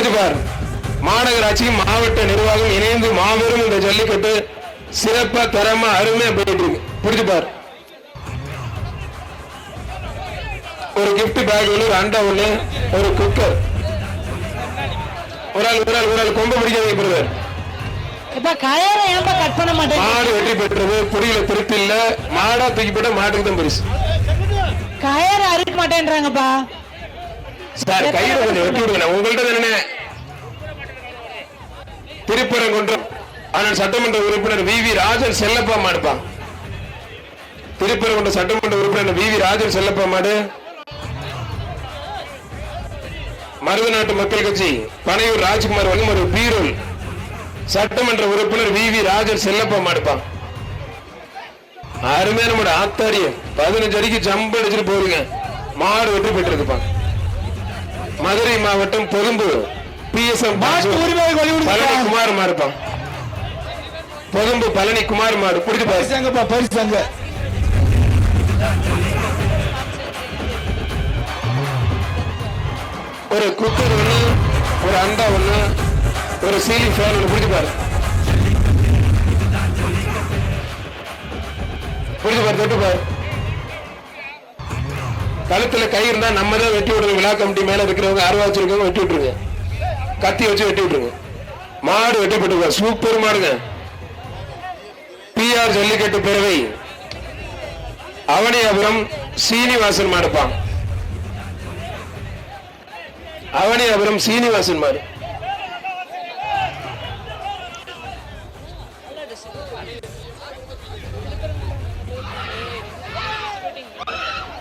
புரிஞ்சுப்பார். மாநகராட்சி மாவட்ட நிர்வாகம் இணைந்து மாபெரும் இந்த ஜல்லிக்கட்டு சிறப்பா தரமா அருமையா போயிட்டு இருக்கு. புரிஞ்சுப்பார். ஒரு கிஃப்ட் பேக் ஒன்று, ஒரு அண்டா ஒண்ணு, ஒரு குக்கர். ஒரு ஆள் கொம்ப பிடிக்காதீங்க பிரதர். மாடு வெற்றி பெற்றது. புரியல, திருப்தி இல்ல. மாடா தூக்கி போட்ட மாட்டுக்கு தான் பரிசு. கயரை அறுக்க மாட்டேன்றாங்கப்பா சார். கையில கொஞ்சம் வெட்டி விடுங்க. உங்கள்கிட்ட என்ன திருப்பரங்குன்றம் ஆனால் சட்டமன்ற உறுப்பினர் வி ராஜன் செல்லப்பா மாடுப்பா. திருப்பரங்குன்றம் சட்டமன்ற உறுப்பினர் வி ராஜன் செல்லப்பா மாடு. மருதநாட்டு மக்கள் கட்சி பனையூர் ராஜ்குமார் வன்மரு பீரோல் சட்டமன்ற உறுப்பினர் வி ராஜன் செல்லப்பா மாடுப்பா. அருமையான மாடு. ஆத்தாரியம் 15 அடிக்கு ஜம்ப் அடிச்சுட்டு போறீங்க. மாடு வெற்றி பெற்றிருக்குப்பா. மதுரை மாவட்டம் பொதும்பு PSM பழனி குமார் மாடுப்பா. பொதும்பு பழனி குமார் மாடு. பிடிச்சு பரிசாங்க. ஒரு குக்கர் ஒண்ணு, ஒரு அண்டா ஒண்ணு, ஒரு சீலிங் ஃபேன் ஒண்ணு. பிடிச்சு பாரு. தொட்டு பாரு. கழுத்துல கை இருந்தா நம்ம தான் வெட்டி விடுறோம். விழா கமிட்டி மேல இருக்கிறவங்க அருவா வச்சிருக்கவங்க வெட்டி விட்டுருங்க. கத்தி வச்சு வெட்டி விட்டுருங்க. மாடு வெட்டப்பட்டு சூப்பர் மாடுங்க. PR ஜல்லிக்கட்டு பேரவை அவனியாபுரம் சீனிவாசன் மாடுப்பான். அவனியாபுரம் சீனிவாசன் மாடு.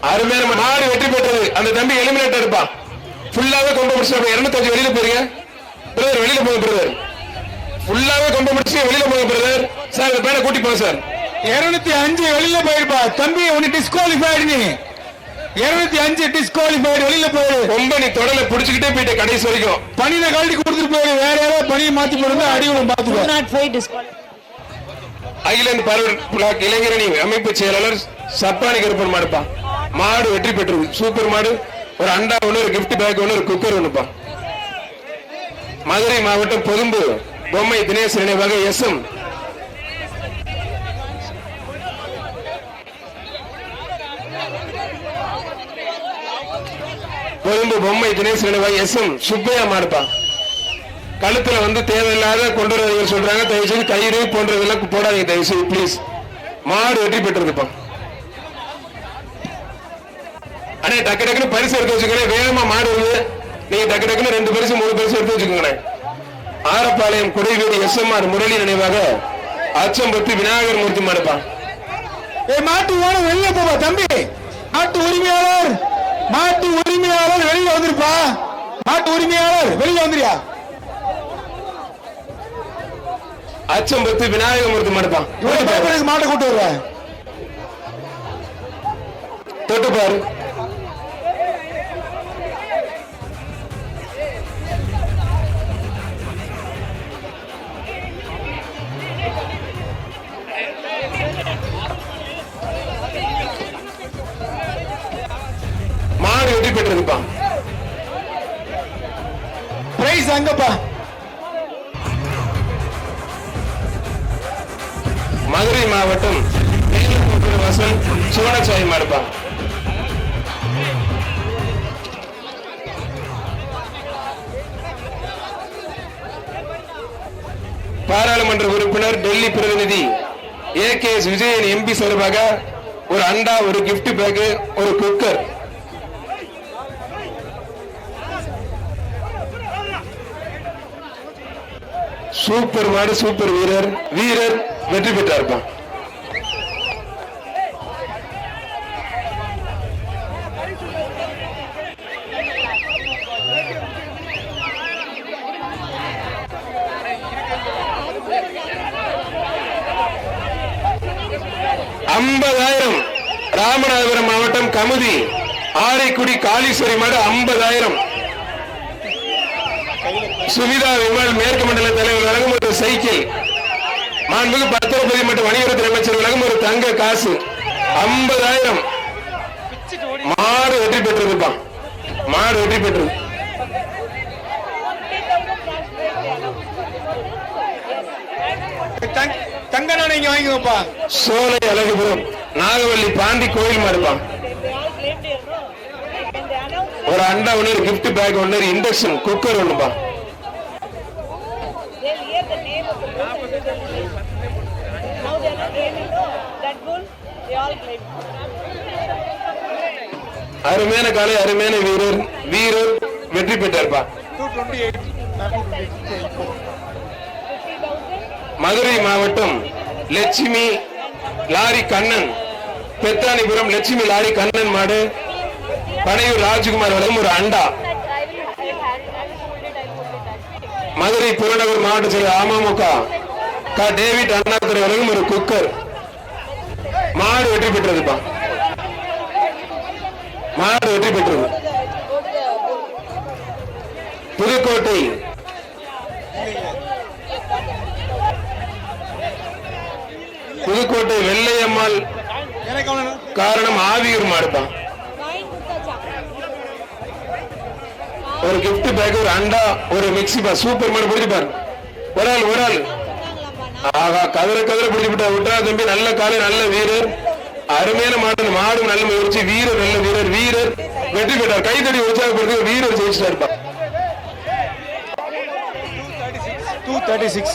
அருமையான மாடு வெற்றி பெற்றது. அந்த தம்பி எலிமினேட்டர் இருப்பான். ஃபுல்லாவே கொம்ப முடிச்சு 205 வெளியில போயிருங்க பிரதர். வெளியில போங்க பிரதர். ஃபுல்லாவே கொம்ப முடிச்சு வெளியில போங்க பிரதர். சார் இந்த பேரை கூட்டி போங்க சார். 205 வெளியில போயிருப்பா தம்பி. உன்னை டிஸ்குவாலிஃபைடு. நீ 205 டிஸ்குவாலிஃபைடு. வெளியில போயிரு. கொம்ப நீ தொடல புடிச்சுக்கிட்டே போயிட்ட கடைசி வரைக்கும். பணியை கழட்டி கொடுத்துட்டு போயிரு. வேற யாராவது பணியை மாத்தி போடுங்க. அடிவுடன் பாத்துக்கோ. அகிலன் பரவல் பிளாக் இளைஞரணி அமைப்பு செயலாளர் சப்பானி கருப்பன் மாடுப்பா. மாடு வெற்றி பெற்றது. சூப்பர் மாடு. ஒரு அண்டா ஒண்ணு, ஒரு கிஃப்ட் பேக் ஒண்ணு, ஒரு குக்கர் ஒண்ணுப்பா. மதுரை மாவட்டம் பொதும்பு பொம்மை தினேஷ் நினைவாக SM பொதும்பு பொம்மை தினேஷ் நினைவாக SM சுப்பையா மாடுப்பா. கழுத்துல வந்து தேவையில்லாத கொண்டு வரவங்க சொல்றாங்க. தயவு செய்து கயிறு போன்றதெல்லாம் போடாதீங்க தயவு செய்து பிளீஸ். மாடு வெற்றி பெற்றிருப்பா. அண்ணே டக்கு டக்குன்னு பரிசு எடுத்து வச்சுக்கோங்க. வேகமா மாடு வருது. நீங்க டக்கு டக்குன்னு 2 பரிசு 3 பரிசு எடுத்து வச்சுக்கோங்க. ஆரப்பாளையம் குடைவீடு SMR முரளி நினைவாக அச்சம்பத்து விநாயகர் மூர்த்தி மாடுப்பா. மாட்டு ஓன வெளியே போவா தம்பி. மாட்டு உரிமையாளர் வெளியே வந்துருப்பா. மாட்டு உரிமையாளர் வெளியே வந்துறியா. அச்சம்பத்து விநாயகர் மூர்த்தி மாடுப்பா. இவ்வளவு மாட்டை கூட்டு வருவ. தொட்டு பாரு. மாடு வெற்றி பெற்றிருப்பா. பிரைஸ் அங்கப்பா. மதுரை மாவட்டம் வாசல் சுவனச்சாய் மாடுப்பா. பாராளுமன்ற உறுப்பினர் டெல்லி பிரதிநிதி AKS விஜயன் MP சார்பாக ஒரு அண்டா, ஒரு கிஃப்ட் பேக், ஒரு குக்கர். சூப்பர் மாடு. சூப்பர் வீரர் வெற்றி பெற்றார்ப்பா. ராமநாதபுரம் மாவட்டம் கமுதி ஆரைக்குடி காளீஸ்வரி மாடு 50,000. சுவிதா விமல் மேற்கு மண்டல தலைவர் வழங்கும் ஒரு சைக்கிள். மாண்புமிகு பத்திரப்பதி மற்றும் வணிகத்துறை அமைச்சர் வழங்கும் ஒரு தங்க காசு 50,000. மாடு வெற்றி பெற்றிருப்பான். மாடு வெற்றி பெற்றது. தங்க நாணயம் இங்க வாங்கிக்கோப்பா. சோலை அழகுபுரம் நாகவல்லி பாண்டி கோயில் மாடுப்பான். ஒரு அண்டா ஒண்ணு, கிஃப்ட் பேக் ஒண்ணு, இண்டக்ஷன் குக்கர் ஒண்ணுப்பா. அருமையான காலை, அருமையான வீரர், வீரர் வெற்றி பெற்றார்ப்பா. 228. மதுரை மாவட்டம் லட்சுமி லாரி கண்ணன், பெத்தானிபுரம் லட்சுமி லாரி கண்ணன் மாடு, பனையூர் ராஜ்குமார் வழங்கும் ஒரு அண்டா. மதுரை புறநகர் மாவட்ட செயலர் அமமுக டேவிட் அண்ணாதுரை வழங்கும் ஒரு குக்கர். மாடு வெற்றி பெற்றதுப்பா, மாடு வெற்றி பெற்றது. புதுக்கோட்டை புதுக்கோட்டை வெள்ளையம்மாள் காரணம் ஆவியூர் மாடுப்பான். ஒரு கிஃப்ட் பேக், ஒரு அண்டா, ஒரு மிக்சி பா. சூப்பர் மாடு பிடிச்சு பாரு. ஒரு ஆள் ஆகா, கதிர பிடிச்சு விட்டா தம்பி. நல்ல காலை, நல்ல வீரர், அருமையான மாடு. மாடு நல்ல முயற்சி, வீரர் நல்ல வீரர், வீரர் வெற்றி பெற்றார். கைதடி உற்சாகப்படுத்தி வீரர் ஜெயிச்சிட்டாருப்பா. 236.